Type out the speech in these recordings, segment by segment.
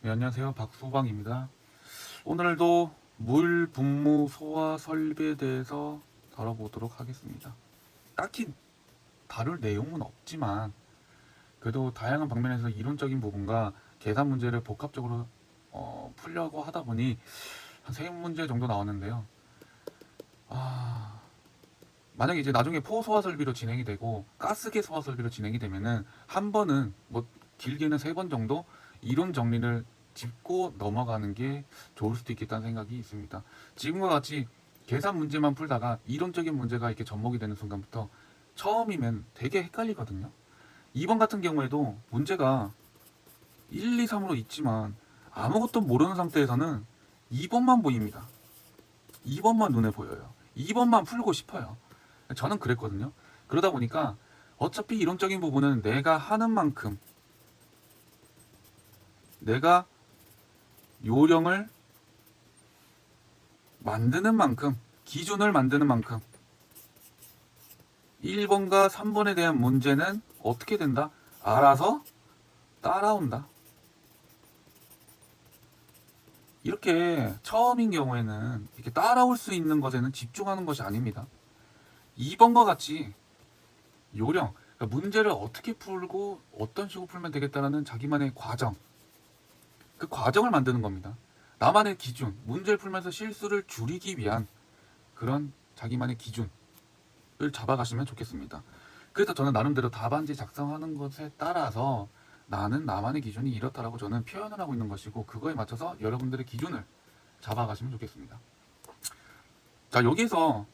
네, 안녕하세요. 박소방입니다. 오늘도 물 분무 소화 설비에 대해서 다뤄보도록 하겠습니다. 딱히 다룰 내용은 없지만 그래도 다양한 방면에서 이론적인 부분과 계산 문제를 복합적으로 풀려고 하다 보니 한 3문제 정도 나왔는데요. 만약에 이제 나중에 포소화 설비로 진행이 되고 가스계 소화 설비로 진행이 되면은 한 번은 뭐 길게는 3번 정도 이론 정리를 짚고 넘어가는 게 좋을 수도 있겠다는 생각이 있습니다. 지금과 같이 계산 문제만 풀다가 이론적인 문제가 이렇게 접목이 되는 순간부터 처음이면 되게 헷갈리거든요. 2번 같은 경우에도 문제가 1, 2, 3으로 있지만 아무것도 모르는 상태에서는 2번만 보입니다. 2번만 눈에 보여요. 2번만 풀고 싶어요. 저는 그랬거든요. 그러다 보니까 어차피 이론적인 부분은 내가 하는 만큼, 내가 요령을 만드는 만큼, 기준을 만드는 만큼 1번과 3번에 대한 문제는 어떻게 된다? 알아서 따라온다. 이렇게 처음인 경우에는 이렇게 따라올 수 있는 것에는 집중하는 것이 아닙니다. 2번과 같이 요령, 그러니까 문제를 어떻게 풀고 어떤 식으로 풀면 되겠다는 자기만의 과정, 그 과정을 만드는 겁니다. 나만의 기준, 문제를 풀면서 실수를 줄이기 위한 그런 자기만의 기준을 잡아가시면 좋겠습니다. 그래서 저는 나름대로 답안지 작성하는 것에 따라서 나는 나만의 기준이 이렇다라고 저는 표현을 하고 있는 것이고 그거에 맞춰서 여러분들의 기준을 잡아가시면 좋겠습니다. 자, 여기서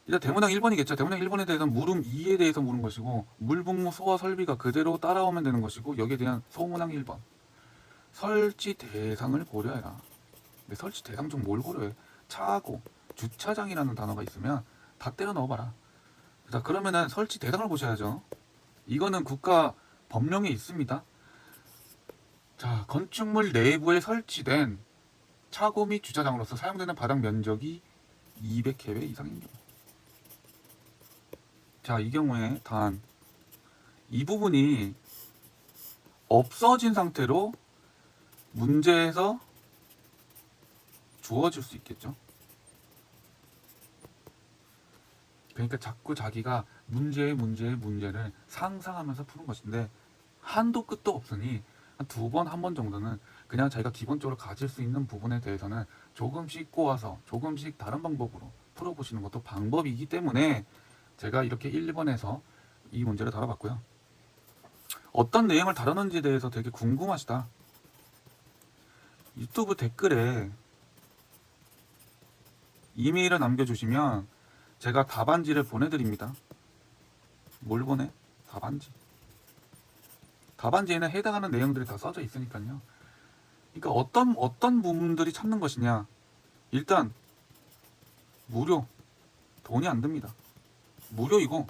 일단 대문항 1번이겠죠. 대문항 1번에 대해서는 물음 2에 대해서 물은 것이고 물분무 소화 설비가 그대로 따라오면 되는 것이고 여기에 대한 소문항 1번 설치 대상을 고려해라. 근데 설치 대상 중 뭘 고려해? 차고 주차장이라는 단어가 있으면 다 때려 넣어봐라. 자, 그러면은 설치 대상을 보셔야죠. 이거는 국가 법령에 있습니다. 자, 건축물 내부에 설치된 차고 및 주차장으로서 사용되는 바닥 면적이 200해배 이상인 경우. 자, 이 경우에 단 이 부분이 없어진 상태로 문제에서 주어질 수 있겠죠. 그러니까 자꾸 자기가 문제를 상상하면서 푸는 것인데 한도 끝도 없으니 한 2번, 1번 정도는 그냥 자기가 기본적으로 가질 수 있는 부분에 대해서는 조금씩 꼬아서 조금씩 다른 방법으로 풀어보시는 것도 방법이기 때문에 제가 이렇게 1번에서 이 문제를 다뤄봤고요. 어떤 내용을 다루는지에 대해서 되게 궁금하시다. 유튜브 댓글에 이메일을 남겨주시면 제가 답안지를 보내드립니다. 뭘 보내? 답안지. 답안지에는 해당하는 내용들이 다 써져 있으니까요. 그러니까 어떤 부분들이 찾는 것이냐. 일단 무료. 돈이 안 듭니다. 무료이고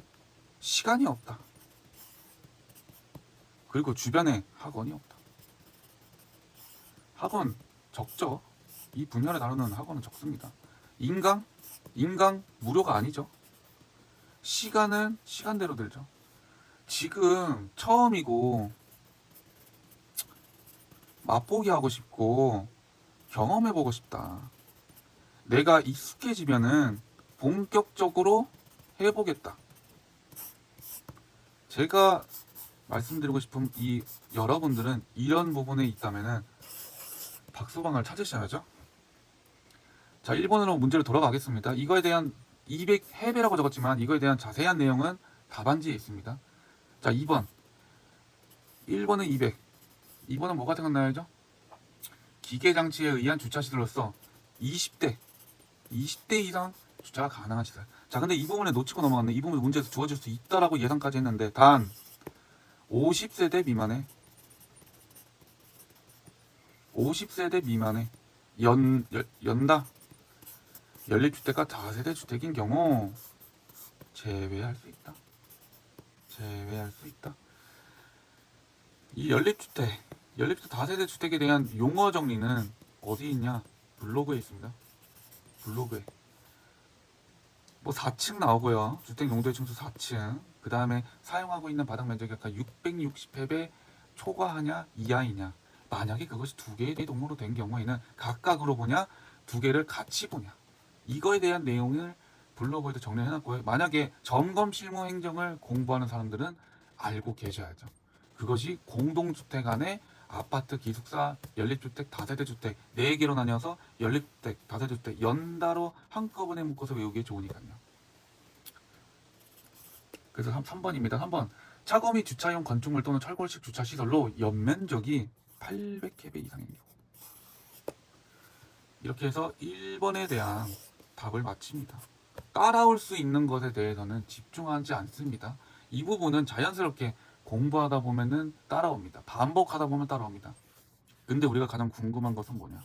시간이 없다. 그리고 주변에 학원이 없다. 학원 적죠. 이 분야를 다루는 학원은 적습니다. 인강 무료가 아니죠. 시간은 시간대로 들죠. 지금 처음이고 맛보기 하고 싶고 경험해보고 싶다. 내가 익숙해지면은 본격적으로 해보겠다. 제가 말씀드리고 싶은 이 여러분들은 이런 부분에 있다면은 박소방을 찾으셔야죠. 자, 1번으로 문제를 돌아가겠습니다. 이거에 대한 200해배라고 적었지만 이거에 대한 자세한 내용은 답안지에 있습니다. 자, 2번. 1번은 200. 2번은 뭐가 생각나야죠? 기계장치에 의한 주차시설로서 20대 이상 주차가 가능한 시설. 자, 근데 이 부분에 놓치고 넘어갔네. 이 부분에 문제에서 주어질 수 있다라고 예상까지 했는데 단 50세대 미만에 50세대 미만에 연다 연립주택과 다세대 주택인 경우 제외할 수 있다. 제외할 수 있다. 이 연립주택 다세대 주택에 대한 용어 정리는 어디 있냐? 블로그에 있습니다. 블로그에. 뭐 4층 나오고요. 주택 용도의 층수 4층. 그 다음에 사용하고 있는 바닥 면적이 아까 660평에 초과하냐 이하이냐. 만약에 그것이 두 개의 동으로 된 경우에는 각각으로 보냐, 두 개를 같이 보냐, 이거에 대한 내용을 블로그에도 정리해놨고요. 만약에 점검 실무 행정을 공부하는 사람들은 알고 계셔야죠. 그것이 공동주택 안에 아파트, 기숙사, 연립주택, 다세대주택 4개로 나뉘어서 연립주택, 다세대주택 연달아 한꺼번에 묶어서 외우기 좋으니까요. 그래서 3번입니다. 3번. 차고 및 주차용 건축물 또는 철골식 주차시설로 연면적이 800kb 이상인 경우. 이렇게 해서 1번에 대한 답을 마칩니다. 따라올 수 있는 것에 대해서는 집중하지 않습니다. 이 부분은 자연스럽게 공부하다 보면은 따라옵니다. 반복하다 보면 따라옵니다. 근데 우리가 가장 궁금한 것은 뭐냐?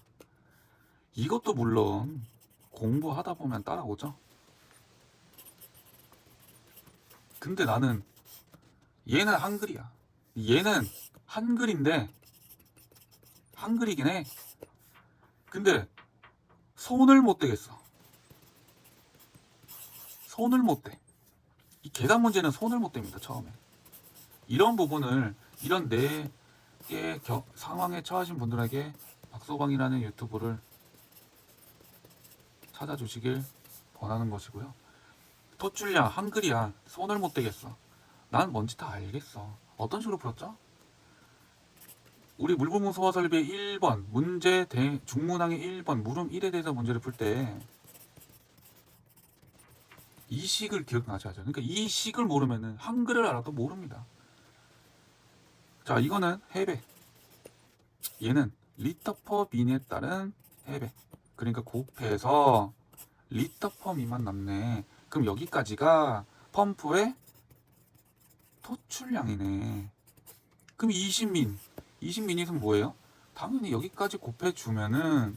이것도 물론 공부하다 보면 따라오죠. 근데 나는 얘는 한글이야. 얘는 한글인데 한글이긴 해. 근데 손을 못 대겠어. 손을 못 대. 이 계산 문제는 손을 못 댑니다. 처음에. 이런 부분을 이런 네 개 상황에 처하신 분들에게 박소방이라는 유튜브를 찾아주시길 권하는 것이고요. 토출야, 한글이야. 손을 못 대겠어. 난 뭔지 다 알겠어. 어떤 식으로 풀었죠? 우리 물부문 소화 설비의 1번 문제 중문항의 1번 물음 1에 대해서 문제를 풀 때 이 식을 기억나셔야죠. 그러니까 이 식을 모르면은 한글을 알아도 모릅니다. 자, 이거는 해배. 얘는 리터 퍼 민에 따른 해배. 그러니까 곱해서 리터 퍼 민만 남네. 그럼 여기까지가 펌프의 토출량이네. 그럼 20민. 20민이면 뭐예요? 당연히 여기까지 곱해주면은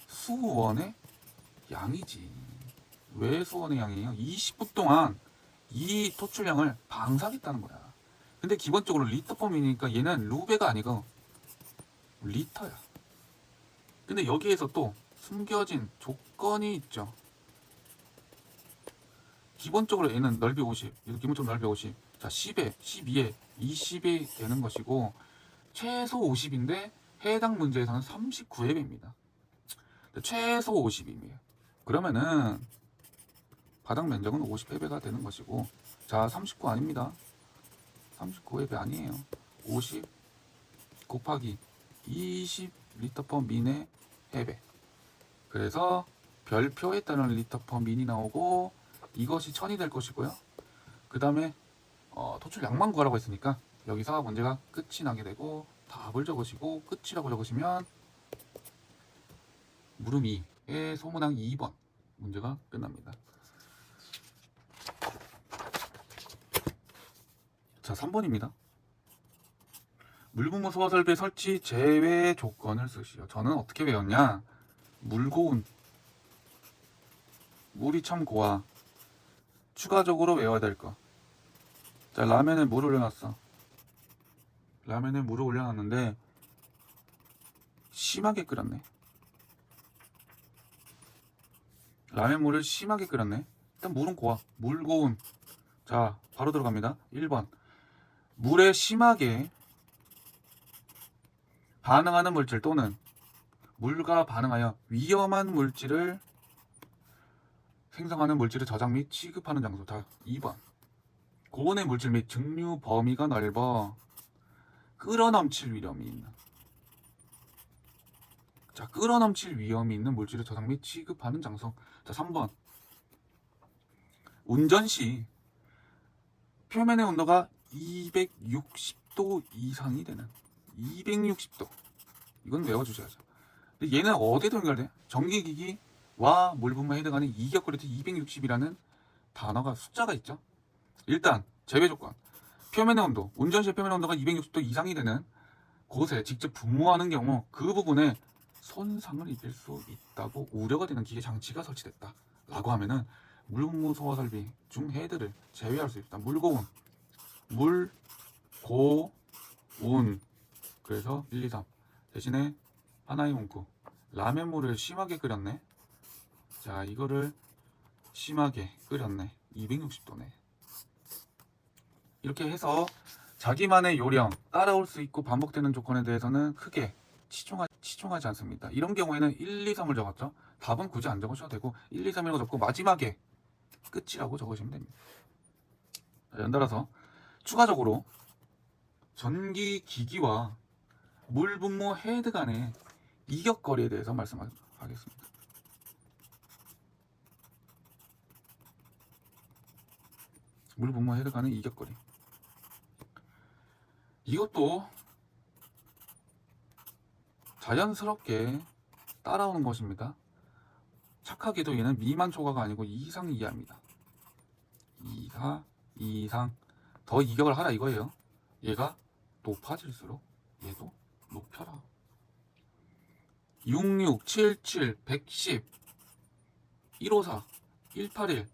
수원의 양이지. 왜 수원의 양이에요? 20분 동안 이 토출량을 방사하겠다는 거야. 근데 기본적으로 리터 퍼 민이니까 얘는 루베가 아니고 리터야. 근데 여기에서 또 숨겨진 조건이 있죠. 기본적으로 얘는 넓이 50, 기본적으로 넓이 50. 자, 10에, 12에, 20이 되는 것이고 최소 50인데 해당 문제에서는 39회 배입니다. 최소 50이에요. 그러면은 바닥 면적은 50회배가 되는 것이고, 자, 39 아닙니다. 39회배 아니에요. 50 곱하기 20 리터 퍼 민의 해배. 그래서 별표에 따른 리터 퍼 민이 나오고 이것이 1000이 될 것이고요. 그 다음에 토출 양만 구하라고 했으니까 여기서 문제가 끝이 나게 되고 답을 적으시고 끝이라고 적으시면 물음 2의 소문항 2번 문제가 끝납니다. 자, 3번입니다. 물부문 소화 설비 설치 제외 조건을 쓰시오. 저는 어떻게 배웠냐? 물 고운, 물이 참 고와. 추가적으로 외워야 될 거. 자, 라면에 물을 올려놨어. 라면에 물을 올려놨는데 심하게 끓였네. 라면 물을 심하게 끓였네. 일단 물은 고와. 물 고운. 자, 바로 들어갑니다. 1번. 물에 심하게 반응하는 물질 또는 물과 반응하여 위험한 물질을 생성하는 물질을 저장 및 취급하는 장소. 자, 2번. 고온의 물질 및 증류 범위가 넓어 끓어넘칠 위험이 있는. 자, 끓어넘칠 위험이 있는 물질을 저장 및 취급하는 장소. 자, 3번. 운전 시 표면의 온도가 260도 이상이 되는. 260도. 이건 외워주셔야죠. 근데 얘는 어디에 연결돼? 전기기기와 물분무에 해당하는 이격거리트 260이라는 단어가 숫자가 있죠. 일단 제외 조건. 표면의 온도. 운전 시 표면의 온도가 260도 이상이 되는 곳에 직접 분무하는 경우 그 부분에 손상을 입을 수 있다고 우려가 되는 기계 장치가 설치됐다 라고 하면은 물분무 소화 설비 중 헤드를 제외할 수 있다. 물고운, 물, 고, 운. 그래서 1, 2, 3 대신에 하나의 문구. 라면물을 심하게 끓였네. 자, 이거를 심하게 끓였네. 260도네. 이렇게 해서 자기만의 요령, 따라올 수 있고 반복되는 조건에 대해서는 크게 치중하지 않습니다. 이런 경우에는 1, 2, 3을 적었죠. 답은 굳이 안 적으셔도 되고 1, 2, 3이라고 적고 마지막에 끝이라고 적으시면 됩니다. 연달아서 추가적으로 전기 기기와 물 분무 헤드 간의 이격거리에 대해서 말씀하겠습니다. 물 분무 헤드 간의 이격거리. 이것도 자연스럽게 따라오는 것입니다. 착하게도 얘는 미만 초과가 아니고 이상 이하입니다. 이상 더 이격을 하라 이거예요. 얘가 높아질수록 얘도 높여라. 66, 77, 110, 154, 181,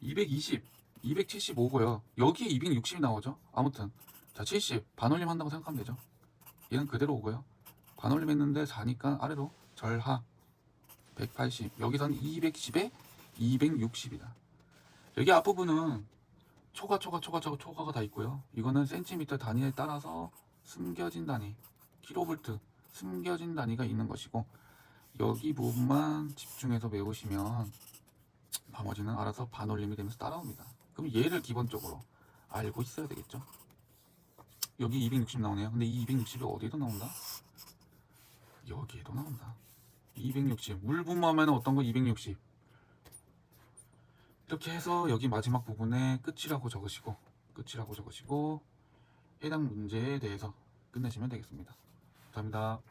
220, 275고요. 여기에 260이 나오죠. 아무튼 자 70 반올림 한다고 생각하면 되죠. 얘는 그대로 오고요. 반올림 했는데 4니까 아래로 절하 180. 여기서는 210에 260이다. 여기 앞부분은 초과가 다 있고요. 이거는 센티미터 단위에 따라서 숨겨진 단위, 킬로볼트 숨겨진 단위가 있는 것이고, 여기 부분만 집중해서 외우시면 나머지는 알아서 반올림이 되면서 따라옵니다. 그럼 얘를 기본적으로 알고 있어야 되겠죠. 여기 260 나오네요. 근데 이 260이 어디에도 나온다? 여기에도 나온다. 260 물 분무하면 어떤 거 260 이렇게 해서 여기 마지막 부분에 끝이라고 적으시고 해당 문제에 대해서 끝내시면 되겠습니다. 감사합니다.